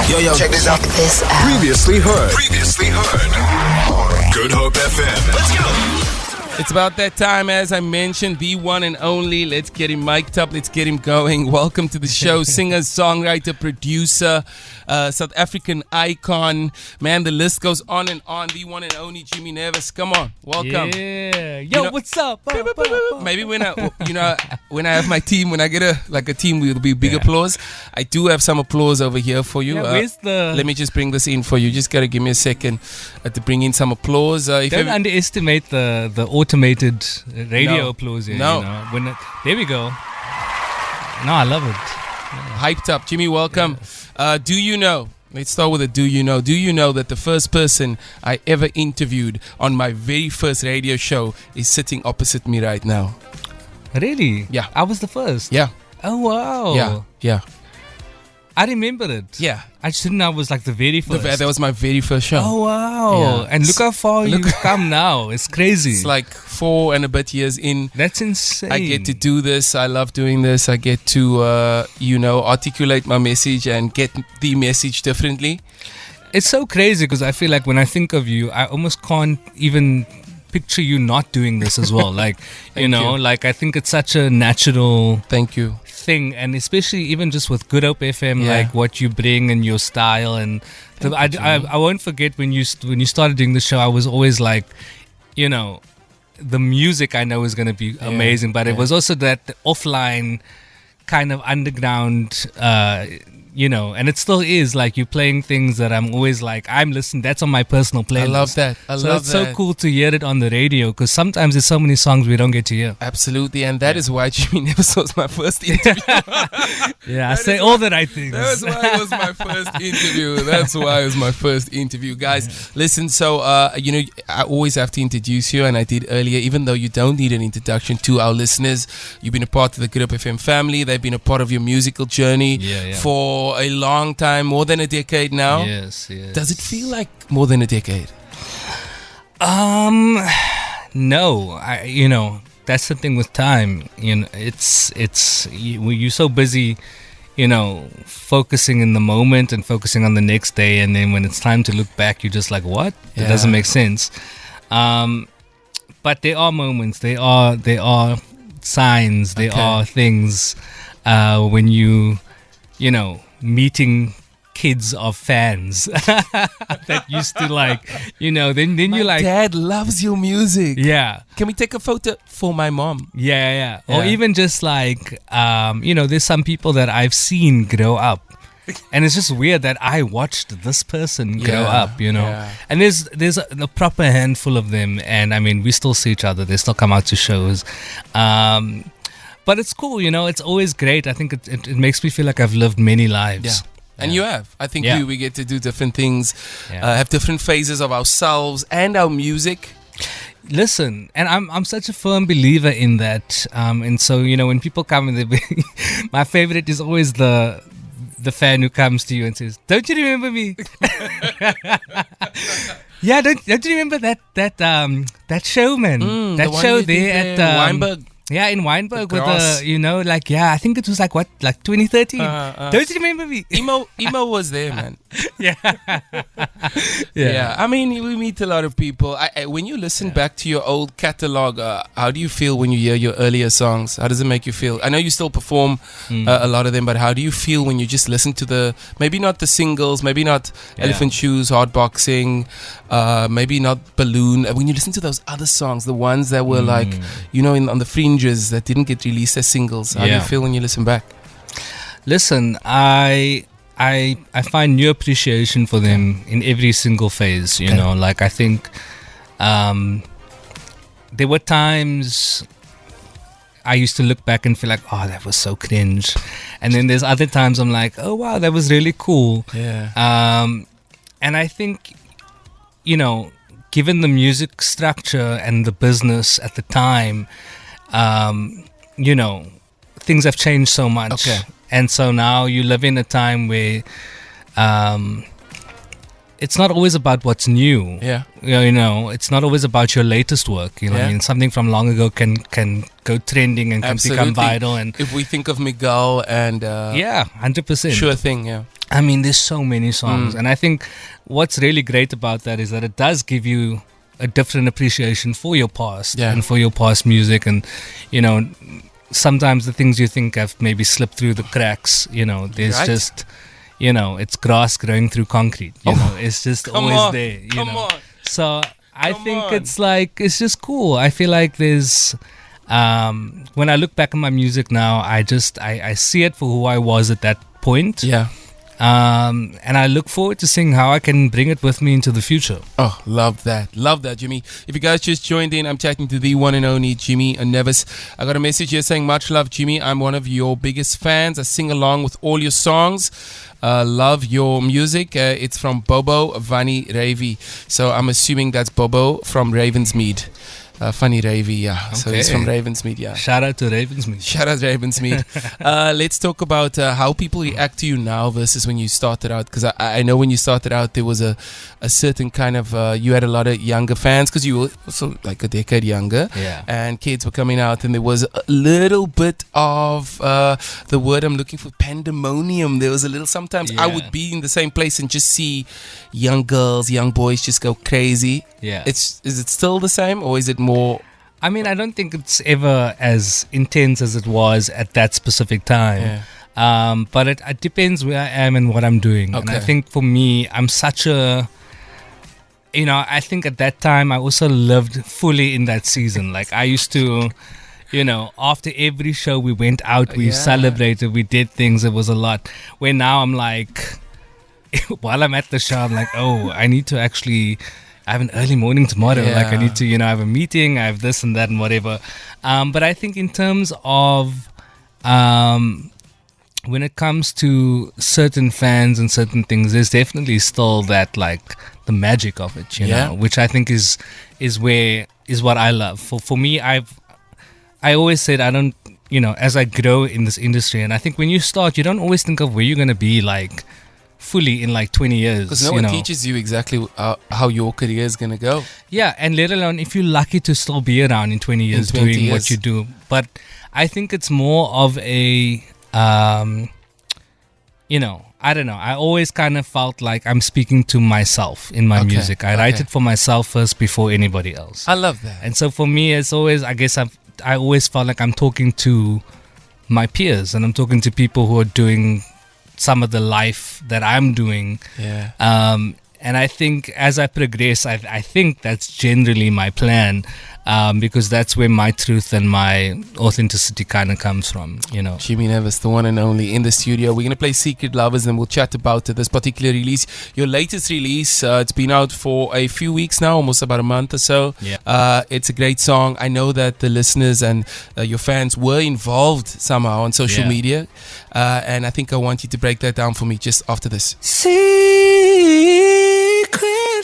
Yo, check this out. Previously heard. Good Hope FM. Let's go. It's about that time, as I mentioned, the one and only. Let's get him mic'd up. Let's get him going. Welcome to the show. Singer, songwriter, producer, South African icon. Man, the list goes on and on. The one and only Jimmy Nevis. Come on. Welcome. Yeah. Yo, what's up? Maybe when I have my team, when I get a team with big applause, I do have some applause over here for you. Where's the... Let me just bring this in for you. Just got to give me a second to bring in some applause. Don't underestimate the automated radio applause here. No. You know? There we go. No, I love it. Hyped up. Jimmy, welcome. Do you know? Let's start with a do you know. Do you know that the first person I ever interviewed on my very first radio show is sitting opposite me right now? Really? Yeah. I was the first? Yeah. Oh, wow. Yeah. I remember it. Yeah. I just didn't know it was like the very first. That was my very first show. Oh, wow. Yeah. And look how far you've come now. It's crazy. It's like 4 and a bit years in. That's insane. I get to do this. I love doing this. I get to, articulate my message and get the message differently. It's so crazy because I feel like when I think of you, I almost can't even picture you not doing this as well. Like, you. Like I think it's such a natural... Thank you. Thing, and especially even just with Good Hope FM, like what you bring and your style, and I won't forget when you started doing the show. I was always like, the music I know is going to be amazing, but it was also that offline kind of underground, and it still is like you're playing things that I'm always like, I'm listening. That's on my personal playlist. I love that. It's so cool to hear it on the radio because sometimes there's so many songs we don't get to hear. Absolutely, and that is why Jimmy Nevis was my first interview. I say all the right things. That's why it was my first interview. Guys, listen, so, I always have to introduce you, and I did earlier, even though you don't need an introduction to our listeners. You've been a part of the Good Hope FM family. They've been a part of your musical journey for a long time, more than a decade now. Yes. Does it feel like more than a decade? No. That's the thing with time. You're so busy, focusing in the moment and focusing on the next day, and then when it's time to look back, you're just like, what? It doesn't make sense. But there are moments, there are signs, there are things when you meeting kids of fans that used to then My you like, dad loves your music. Yeah. Can we take a photo for my mom? Yeah. Or even just like, there's some people that I've seen grow up. And it's just weird that I watched this person grow up, Yeah. And there's a proper handful of them. And I mean, we still see each other. They still come out to shows. But it's cool, it's always great. I think it makes me feel like I've lived many lives. Yeah. And you have. I think we get to do different things, have different phases of ourselves and our music. Listen, and I'm such a firm believer in that. And so, when people come and my favorite is always the fan who comes to you and says, "Don't you remember me?" Yeah, don't you remember that show, man? That show there at Weinberg. Yeah, in Weinberg with I think it was like 2013. Don't you remember me? Emo was there, man. Yeah. I mean, we meet a lot of people. When you listen back to your old catalog, how do you feel when you hear your earlier songs? How does it make you feel? I know you still perform a lot of them, but how do you feel when you just listen to maybe not the singles, maybe not Elephant Shoes, Hard Boxing, maybe not Balloon. When you listen to those other songs, the ones that were on the fringes that didn't get released as singles, how do you feel when you listen back? Listen, I find new appreciation for them in every single phase. Like I think there were times I used to look back and feel like, oh, that was so cringe, and then there's other times I'm like, oh wow, that was really cool. And I think given the music structure and the business at the time, things have changed so much. And so now you live in a time where it's not always about what's new. Yeah. It's not always about your latest work. I mean, something from long ago can go trending and can become viral. And if we think of Miguel and 100%. Sure thing, yeah. I mean, there's so many songs. And I think what's really great about that is that it does give you a different appreciation for your past and for your past music. And, you know, sometimes the things you think have maybe slipped through the cracks, you know, there's just, you know, it's grass growing through concrete, you know, it's just always there, you know. So I think it's like, it's just cool. I feel like there's, when I look back at my music now, I see it for who I was at that point. Yeah. And I look forward to seeing how I can bring it with me into the future. Oh, love that, Jimmy. If you guys just joined in, I'm chatting to the one and only Jimmy Nevis. I got a message here saying, much love, Jimmy. I'm one of your biggest fans. I sing along with all your songs. Love your music. It's from Bobo Vani Ravi. So I'm assuming that's Bobo from Ravensmead. Funny Ravi, yeah. Okay. So he's from Ravensmead, yeah. Shout out to Ravensmead. Shout out Ravensmead. Let's talk about how people react to you now versus when you started out. Because I know when you started out, there was a certain kind of, you had a lot of younger fans because you were also like a decade younger. Yeah. And kids were coming out and there was a little bit of, the word I'm looking for, pandemonium. There was a little, sometimes I would be in the same place and just see young girls, young boys just go crazy. Yeah. Is it still the same or is it more? I mean, I don't think it's ever as intense as it was at that specific time. Yeah. But it depends where I am and what I'm doing. Okay. And I think for me, I'm such a, you know, I think at that time I also lived fully in that season. Like I used to, you know, after every show we went out, we celebrated, we did things. It was a lot. Where now I'm like, while I'm at the show, I'm like, oh, I need to actually, I have an early morning tomorrow. Yeah. Like I need to, you know, I have a meeting, I have this and that and whatever. But I think in terms of when it comes to certain fans and certain things, there's definitely still that like the magic of it, you know, which I think is what I love. For me, I always said I don't, you know, as I grow in this industry, and I think when you start, you don't always think of where you're going to be like fully in like 20 years. Because no one teaches you exactly how your career is going to go. Yeah, and let alone if you're lucky to still be around in 20 years doing what you do. But I think it's more of a, you know, I don't know. I always kind of felt like I'm speaking to myself in my music. I write it for myself first before anybody else. I love that. And so for me, it's always, I guess I always felt like I'm talking to my peers and I'm talking to people who are doing some of the life that I'm doing. Yeah. And I think as I progress, I think that's generally my plan, because that's where my truth and my authenticity kind of comes from, you know. Jimmy Nevis, the one and only, in the studio. We're going to play Secret Lovers and we'll chat about this particular release. Your latest release, it's been out for a few weeks now, almost about a month or so. Yeah. It's a great song. I know that the listeners and your fans were involved somehow on social media. And I think I want you to break that down for me just after this. Secret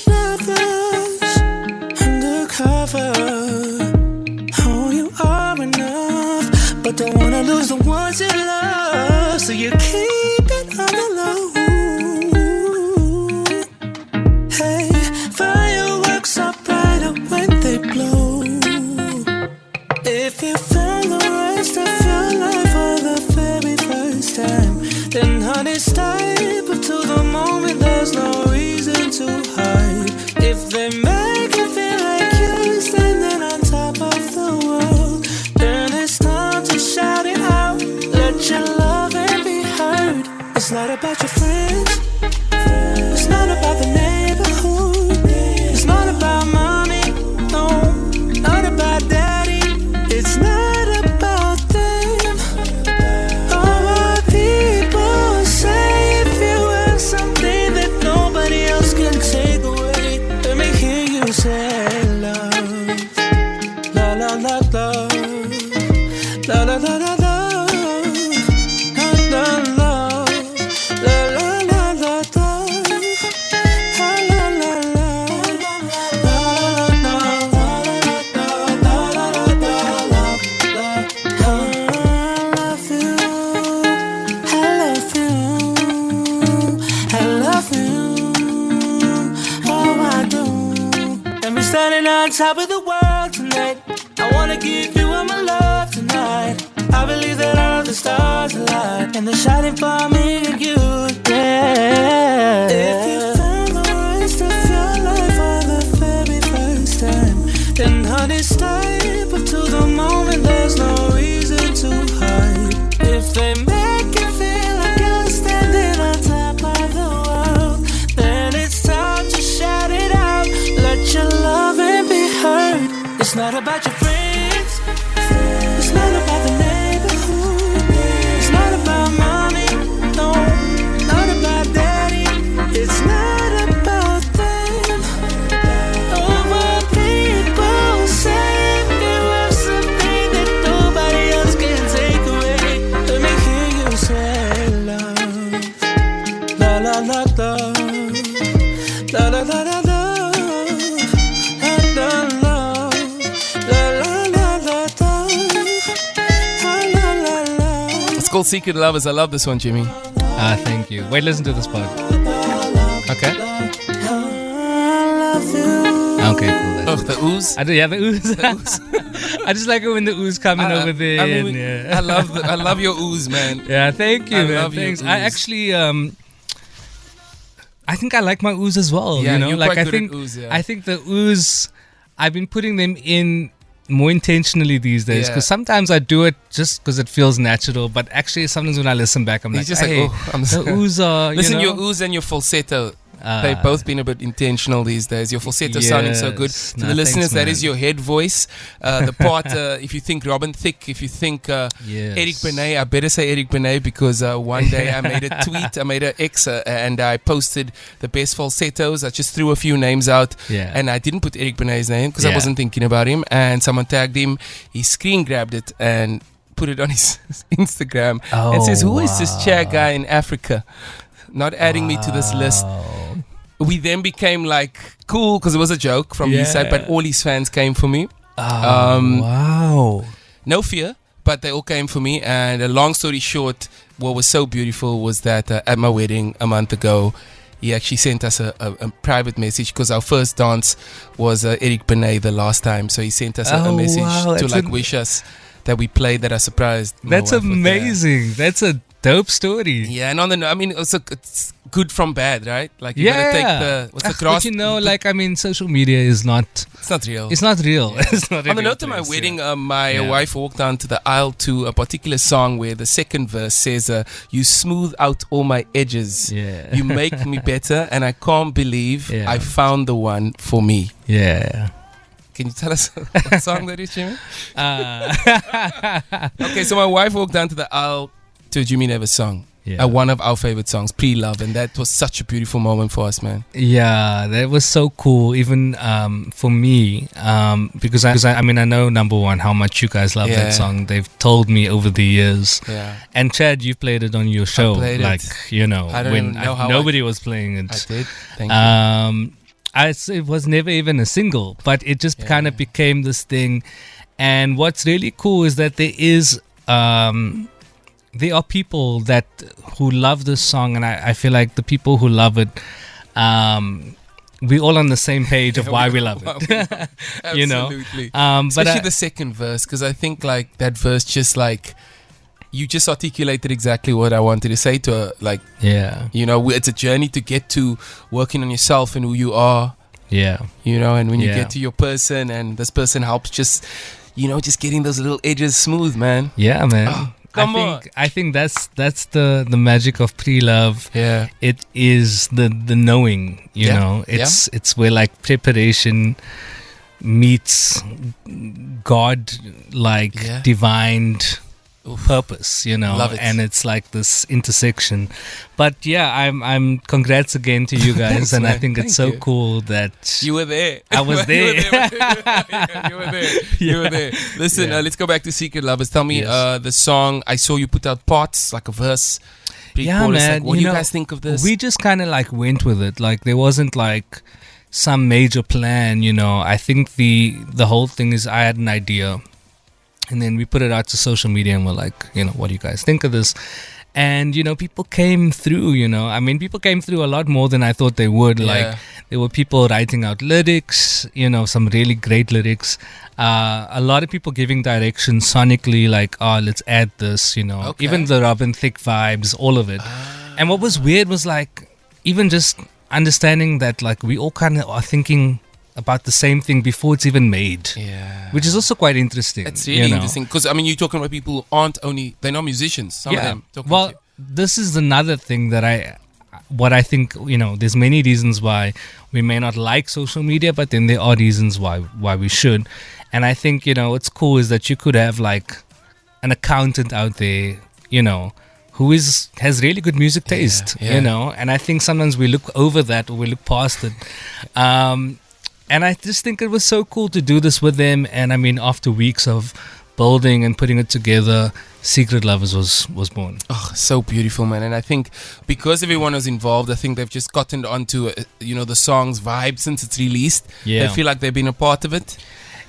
lovers undercover. Oh, you are enough, but don't wanna lose the ones you love, so you keep it on the low. Hey, fireworks are brighter when they blow. If you found the rest of your life for the very first time, then honey, step up to the moment. There's no reason to hide. If they make you feel like you're standing on top of the world, then it's time to shout it out. Let your love and be heard. It's not about your friends. It's not about the neighborhood. It's not about mommy. No, not about daddy. It's not about them. All my people say if you have something that nobody else can take away, let me hear you say love. La la la love. La la la la love. La la love. La la la la love. La la la la. La la standing on top of the world tonight. I wanna give you all my love tonight. I believe that all of the stars align and they're shining for me and you, yeah. la la la. La la la la la. La la la. La la la la la. La la la. It's called Secret Lovers. I love this one, Jimmy. Thank you. Wait, listen to this part. Okay. Okay, cool. Oh, the ooze. The ooze. I just like it when the ooze coming over there. I mean, yeah. I love your ooze, man. Yeah, thank you, I man. love your Thanks. ooze. I actually, I think I like my ooze as well. Yeah, you know, you're like quite I good think, at ooze, yeah. I think the ooze, I've been putting them in more intentionally these days because sometimes I do it just because it feels natural, but actually sometimes when I listen back, I'm It's like, just hey, like, oh, I'm the ooze are, Listen, you know? your ooze and your falsetto. They've both been a bit intentional these days. Your falsetto sounding so good. Yes. To Nah, the listeners, thanks, that man. is your head voice. The part, if you think Robin Thicke, if you think Yes. Eric Benet, I better say Eric Benet because one day I made a tweet, I made an X, and I posted the best falsettos. I just threw a few names out, Yeah. and I didn't put Eric Benet's name because I Yeah. wasn't thinking about him. And someone tagged him. He screen grabbed it and put it on his Instagram and says, "Who is this chair guy in Africa?" Not adding me to this list. We then became like cool because it was a joke from his side, but all his fans came for me. Wow. No fear, but they all came for me. And a long story short, what was so beautiful was that at my wedding a month ago, he actually sent us a private message because our first dance was Eric Benet the last time. So he sent us a message to like wish us that we played that I surprised. my That's wife with that. amazing. That's a dope story. Yeah, and on the I mean, it's good from bad, right? Like you gotta take the what's the cross. But you know, like I mean, social media is not. It's not real. It's not real. It's not. On the note of my wedding, my wife walked down to the aisle to a particular song where the second verse says, "You smooth out all my edges. Yeah. You make me better, and I can't believe I found the one for me." Yeah. Can you tell us what song that is, Jimmy? Okay, so my wife walked down to the aisle to a Jimmy Nevis song. Yeah. One of our favorite songs, Pre-Love, and that was such a beautiful moment for us, man. Yeah, that was so cool. Even for me, because I mean, I know number one how much you guys love that song. They've told me over the years. Yeah. And Chad, you played it on your show, like you know, I don't when even know how nobody was playing it. I did. Thank you. It was never even a single, but it just kind of became this thing. And what's really cool is that there are people who love this song, and I feel like the people who love it, we're all on the same page of why we love it. You know, Absolutely. but Especially the second verse, because I think like that verse just like you just articulated exactly what I wanted to say to her. Like, you know, it's a journey to get to working on yourself and who you are. Yeah. You know, and when you get to your person, and this person helps just, you know, just getting those little edges smooth, man. Yeah, man. Oh, come on. I think that's the magic of pre-love. Yeah. It is the knowing, you know. It's where like preparation meets God, like divined purpose, you know. Love it. And it's like this intersection. But yeah, I'm congrats again to you guys. Thanks, and I man. think it's Thank so you. cool that You were there. I was there. You were there. You were there. Listen, let's go back to Secret Lovers. Tell me the song. I saw you put out parts, like a verse. Yeah, man. Like, what do you guys think of this? We just kind of like went with it. Like there wasn't like some major plan, you know. I think the whole thing is I had an idea, and then we put it out to social media, and we're like, you know, what do you guys think of this? And, you know, people came through, you know. I mean, people came through a lot more than I thought they would. Yeah. Like, there were people writing out lyrics, you know, some really great lyrics. A lot of people giving direction sonically, like, oh, let's add this, you know. Okay. Even the Robin Thicke vibes, all of it. And what was weird was, like, even just understanding that, like, we all kind of are thinking about the same thing before it's even made. Yeah. Which is also quite interesting. It's really interesting because, I mean, you're talking about people who they're not musicians. Some of them. Well, this is another thing that I think, you know, there's many reasons why we may not like social media, but then there are reasons why we should. And I think, you know, what's cool is that you could have like an accountant out there, you know, who has really good music taste, you know, and I think sometimes we look over that or we look past it. And I just think it was so cool to do this with them. And I mean, after weeks of building and putting it together, Secret Lovers was born. Oh, so beautiful, man. And I think because everyone was involved, I think they've just gotten onto, the song's vibe since it's released. Yeah. They feel like they've been a part of it.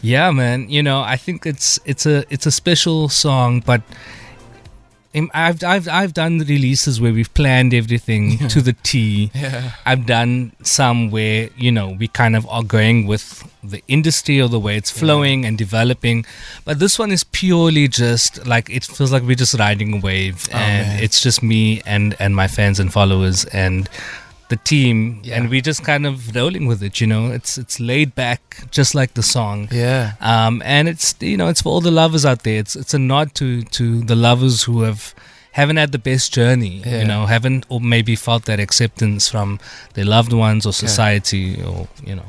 Yeah, man. I think it's a special song, but I've done releases where we've planned everything to the T. Yeah. I've done some where we kind of are going with the industry or the way it's flowing and developing, but this one is purely just like, it feels like we're just riding a wave, and man. it's just me and my fans and followers and the team, and we're just kind of rolling with it. It's laid back, just like the song. Yeah. And it's it's for all the lovers out there. It's a nod to the lovers who haven't had the best journey, haven't, or maybe felt that acceptance from their loved ones or society, or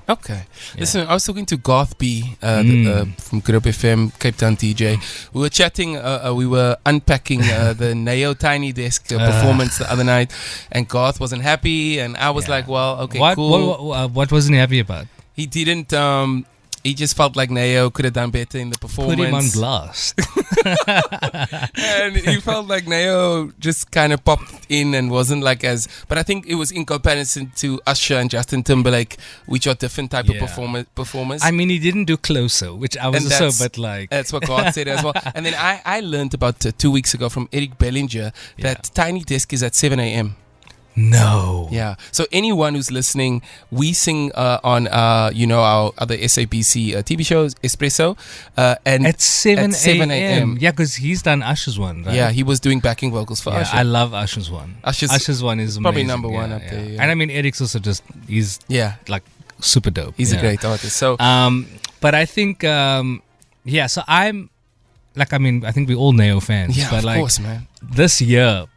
Okay. Listen, I was talking to Garth B from Good Up FM, Cape Town DJ. We were chatting, we were unpacking the Neo Tiny Desk performance the other night, and Garth wasn't happy, and I was like, well, okay, cool. What wasn't he happy about? He didn't, he just felt like Neo could have done better in the performance. Put him on blast. And he felt like Neo just kind of popped in and wasn't like as, but I think it was in comparison to Usher and Justin Timberlake, which are different type of performers. I mean, he didn't do Closer, which I was so, but like. That's what God said as well. And then I learned about 2 weeks ago from Eric Bellinger that Tiny Desk is at 7 a.m. No. Yeah. So anyone who's listening, we sing on our other SABC TV shows, Espresso, and at 7 a.m. Yeah, because he's done Usher's one, right? Yeah, he was doing backing vocals for Usher. I love Usher's one. Usher's one is probably amazing. number one up there. Yeah. And I mean, Eric's also he's like super dope. He's a great artist. So, but I think, so I'm like, I mean, I think we're all Neo fans. Yeah, but of course, man. This year,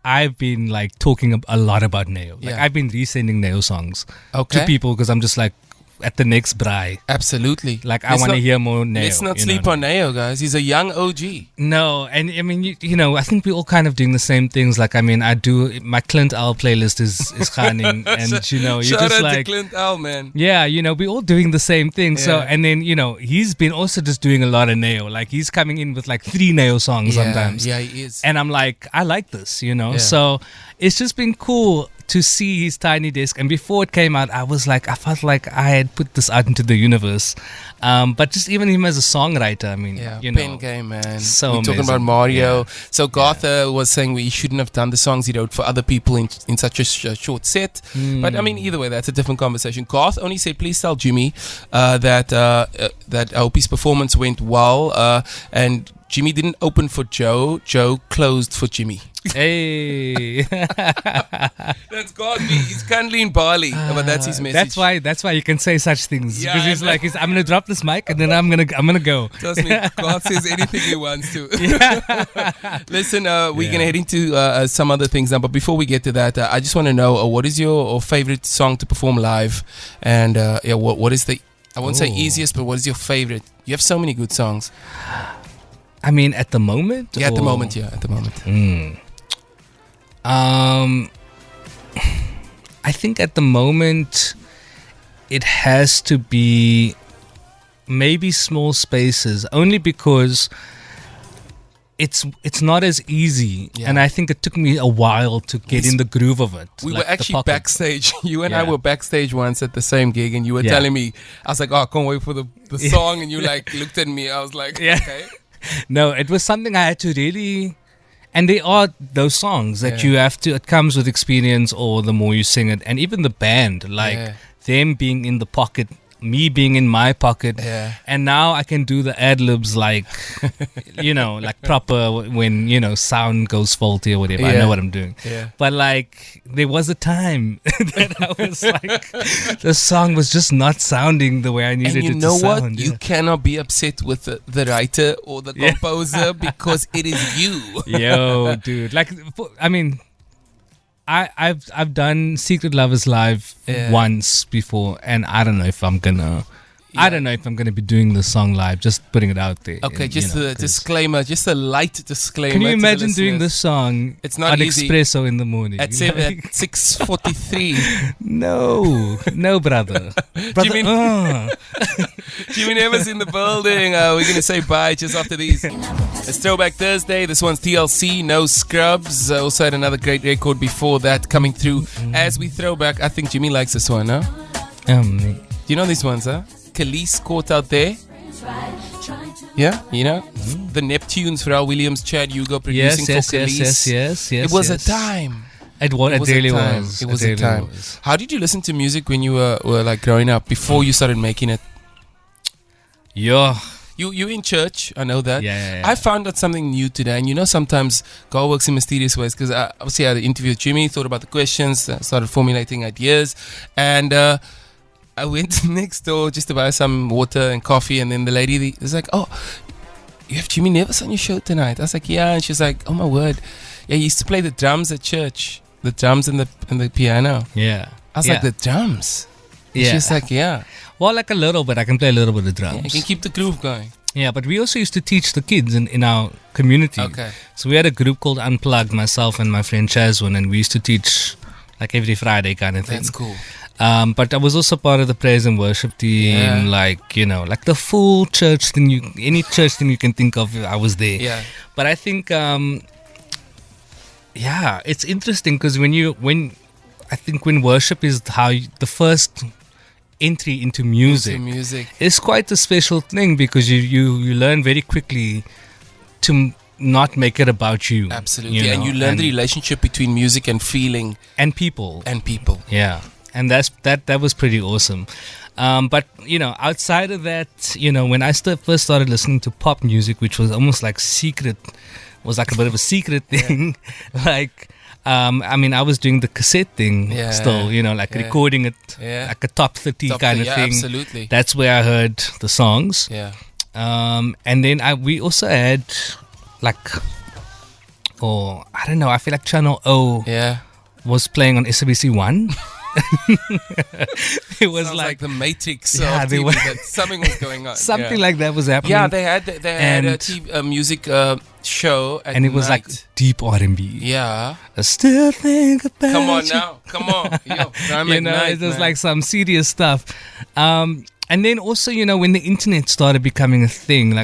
I've been like talking a lot about Neo. Like I've been resending Neo songs to people because I'm just like, at the next braai. Absolutely. Like I want to hear more Neo. Let's not sleep on Neo, guys. He's a young OG. No, and I mean, I think we're all kind of doing the same things. Like, I mean, I do, my Clint Al playlist is Khaning, and you're shout just out like, to Clint Al, man. Yeah, we're all doing the same thing. Yeah. So, and then, he's been also just doing a lot of Neo. Like, he's coming in with like 3 Neo songs sometimes. Yeah, he is. And I'm like, I like this, So it's just been cool to see his Tiny Desk. And before it came out, I felt like I had put this out into the universe. But just even him as a songwriter, I mean, pen game, man. So we're talking about Mario. So Garth was saying we shouldn't have done the songs he wrote for other people in such a short set. But I mean, either way, that's a different conversation. Garth only said, please tell Jimmy that I hope his performance went well. And Jimmy didn't open for Joe. Joe closed for Jimmy. Hey. That's God. He's currently in Bali, but that's his message. That's why you can say such things. Yeah, because he's like, I'm gonna drop this mic and then I'm gonna go. Trust me, God says anything he wants to. Listen, we're gonna head into some other things now, but before we get to that, I just want to know what is your favorite song to perform live, and what is the, I won't say easiest, but what is your favorite? You have so many good songs. I mean, at the moment? Yeah, at the moment. I think at the moment it has to be maybe Small Spaces, only because it's not as easy, and I think it took me a while to get in the groove of it. We were actually backstage. You and I were backstage once at the same gig, and you were telling me, I was like, oh, I can't wait for the song, and you like looked at me. I was like, okay. No, it was something I had to really, and they are those songs that you have to, it comes with experience, or the more you sing it, and even the band, like them being in the pocket, me being in my pocket, and now I can do the ad-libs like, like proper when, sound goes faulty or whatever. I know what I'm doing. But like, there was a time that I was like, the song was just not sounding the way I needed it to sound. And you know what? You cannot be upset with the writer or the composer because it is you. Yo, dude. Like, I mean, I've done Secret Lovers live once before, and I don't know if I'm gonna I don't know if I'm going to be doing the song live. Just putting it out there. Okay, and, just a disclaimer, just a light disclaimer. Can you to the imagine doing listeners. this song It's not on easy. Espresso in the morning? At 6:43. No, brother. Jimmy, Jimmy Nevis in the building. We're going to say bye just after these. It's Throwback Thursday. This one's TLC, No Scrubs. Also had another great record before that coming through. As we throw back, I think Jimmy likes this one, huh? Do you know these ones, huh? Khalees Caught Out There. Yeah, you know? The Neptunes, Pharrell Williams, Chad Hugo producing for Khalees. Yes. It was a time. It really was. It was a time. How did you listen to music when you were like growing up, before you started making it? Yeah. You in church, I know that. Yeah. I found out something new today, and you know sometimes God works in mysterious ways, because obviously I had an interview with Jimmy, thought about the questions, started formulating ideas, and I went next door just to buy some water and coffee, and then the lady was like, "Oh, you have Jimmy Nevis on your show tonight?" I was like, "Yeah," and she's like, "Oh my word, yeah, he used to play the drums at church, the drums and the piano." Yeah. I was like, "The drums?" And Yeah. she's like, "Yeah, Well, like a little bit. I can play a little bit of drums. yeah, you can keep the groove going." Yeah, but we also used to teach the kids in our community. Okay. So we had a group called Unplugged, myself and my friend Chazwin, and we used to teach like every Friday kind of thing. That's cool. But I was also part of the praise and worship team, Yeah. like the full church thing. Any church thing you can think of, I was there. Yeah. But I think, it's interesting because when worship is the first entry into music, it's quite a special thing, because you learn very quickly to not make it about you. Absolutely. And you learn the relationship between music and feeling and people. Yeah. And that was pretty awesome. But outside of that, when I first started listening to pop music, which was almost like was like a bit of a secret thing. Like, I was doing the cassette thing still, recording it, like a top 30 kind of thing. Absolutely. That's where I heard the songs. Yeah. And then we also had I don't know, I feel like Channel O was playing on SABC 1. It was like the Matrix. Yeah, of TV, that something was going on. Something like that was happening. Yeah, they had a music show at and it was night. like deep R&B. Yeah. I still think about Come on you. now. Come on. Yo, it was like some serious stuff. And then also, when the internet started becoming a thing,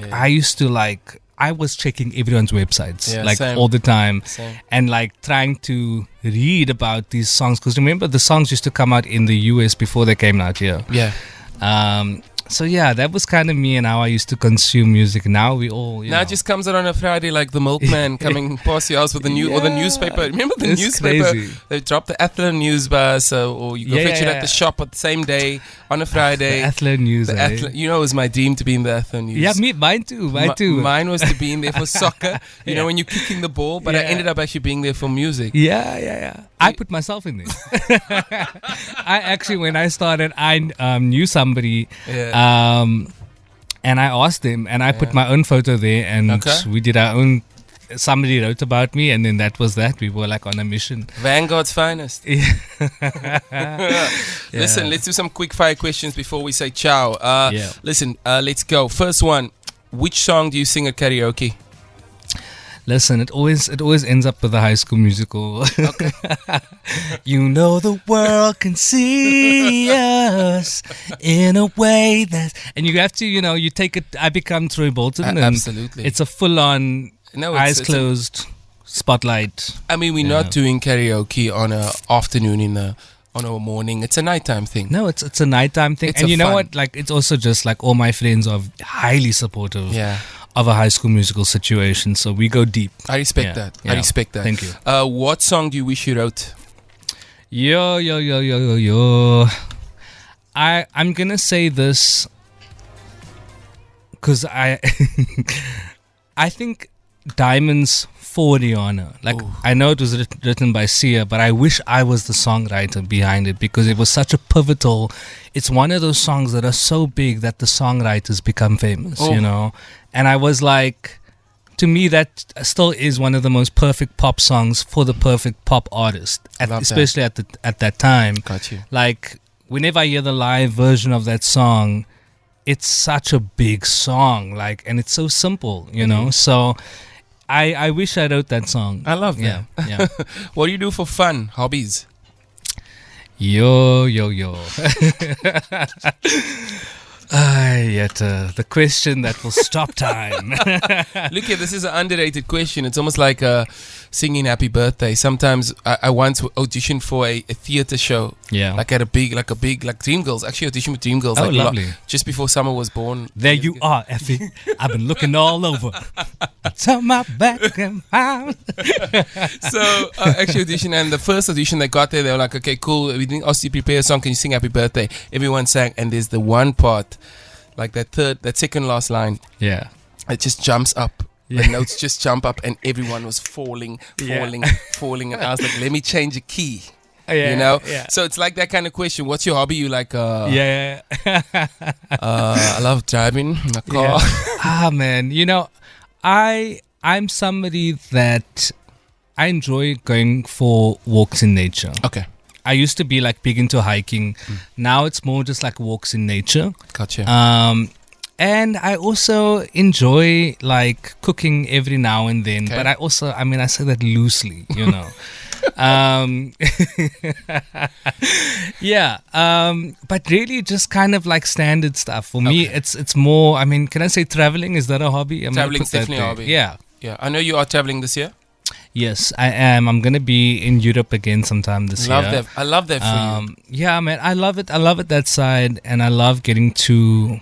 I was checking everyone's websites same. all the time. Same. And trying to read about these songs, because remember the songs used to come out in the US before they came out here. Yeah. So that was kind of me and how I used to consume music. Now we all now it just comes out on a Friday, like the milkman coming past your house with or the newspaper. Remember the It's newspaper? crazy. They drop the Athlone news bus, or you go fetch it at the shop at the same day on a Friday. The Athlone News. It was my dream to be in the Athlone News. Yeah, mine too. Mine was to be in there for soccer. You know, when you're kicking the ball, but I ended up actually being there for music. Yeah. I put myself in there. I actually, when I started, I knew somebody. And I asked them, and I put my own photo there, and we did our own. Somebody wrote about me, and then that was that. We were like on a mission. Vanguard's finest. Listen, let's do some quick fire questions before we say ciao. Listen, let's go. First one: which song do you sing at karaoke? Listen, it always ends up with a High School Musical. Okay. The world can see us in a way that, and you have to, you take it. I become Troy Bolton. And absolutely. It's a full-on eyes closed spotlight. I mean, we're not doing karaoke on a afternoon on a morning. It's a nighttime thing. No, it's a nighttime thing. And you know what? Like, it's also just like all my friends are highly supportive. Yeah. Of a High School Musical situation, so we go deep. I respect that. I respect that. Thank you. What song do you wish you wrote? Yo. I'm gonna say this because I think Diamonds for Rihanna. I know it was written by Sia, but I wish I was the songwriter behind it, because it was such a pivotal. It's one of those songs that are so big that the songwriters become famous, And I was like, to me, that still is one of the most perfect pop songs for the perfect pop artist, especially at that time. Got you. Like, whenever I hear the live version of that song, it's such a big song, like, and it's so simple, you know. So I wish I wrote that song. I love that. Yeah. What do you do for fun, hobbies? Yo. Yet the question that will stop time. Look here, this is an underrated question. It's almost like singing happy birthday. Sometimes I once auditioned for a theater show. Yeah. Like at a big Dreamgirls. Actually auditioned with Dreamgirls. Oh, like lovely. Just before Summer was born. There you are, Effie. I've been looking all over. Turn my back and out. So actually audition, and the first audition they got there, they were like, okay, cool, we didn't ask you to prepare a song, can you sing happy birthday? Everyone sang, and there's the one part, like that second last line, Yeah. it just jumps up. Yeah. The notes just jump up, and everyone was falling, and I was like, let me change a key. Yeah, you know, yeah. so it's like that kind of question. What's your hobby? You like? Yeah. I love driving in a car. Yeah. Man, you know, I'm somebody that I enjoy going for walks in nature. Okay, I used to be like big into hiking. Now it's more just like walks in nature. gotcha. And I also enjoy like cooking every now and then. Okay. But I also, I mean, I say that loosely, you know. Yeah. But really just kind of like standard stuff. For me, it's more, I mean, can I say traveling? Is that a hobby? Traveling's definitely a hobby. Yeah. Yeah, I know you are traveling this year. Yes, I am. I'm going to be in Europe again sometime this year. I love that for you. Yeah, man. I love it. I love it that side. And I love getting to,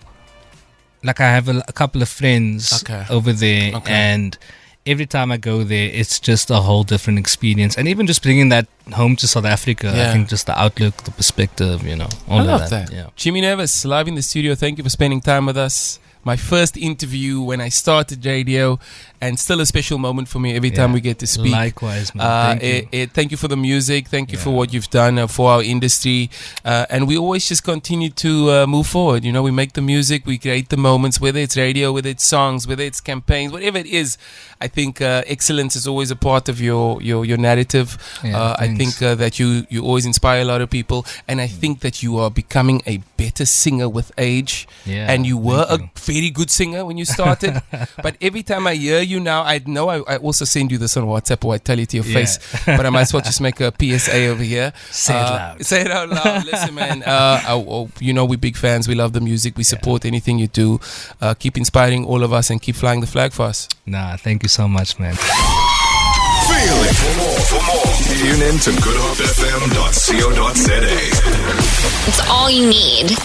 like, I have a couple of friends over there. Okay. And every time I go there, it's just a whole different experience. And even just bringing that home to South Africa, I think just the outlook, the perspective, you know, all I of love that. that. Yeah. Jimmy Nevis, live in the studio. Thank you for spending time with us. My first interview when I started radio, and still a special moment for me every time we get to speak. Likewise, man. Thank you. Thank you for the music. Thank you for what you've done for our industry. And we always just continue to move forward. You know, we make the music, we create the moments, whether it's radio, whether it's songs, whether it's campaigns, whatever it is. I think excellence is always a part of your narrative. I think that you always inspire a lot of people. And I think that you are becoming a better singer with age. Yeah, and you were thank you. a very good singer when you started. But every time I hear you now, I know I also send you this on WhatsApp, or I tell you to your face. But I might as well just make a PSA over here. Say it loud. Say it out loud. Listen, man, you know, we're big fans. We love the music. We support anything you do. Keep inspiring all of us and keep flying the flag for us. Nah, thank you so much, man. Feel it. For more, tune in to goodhopefm.co.za. It's all you need.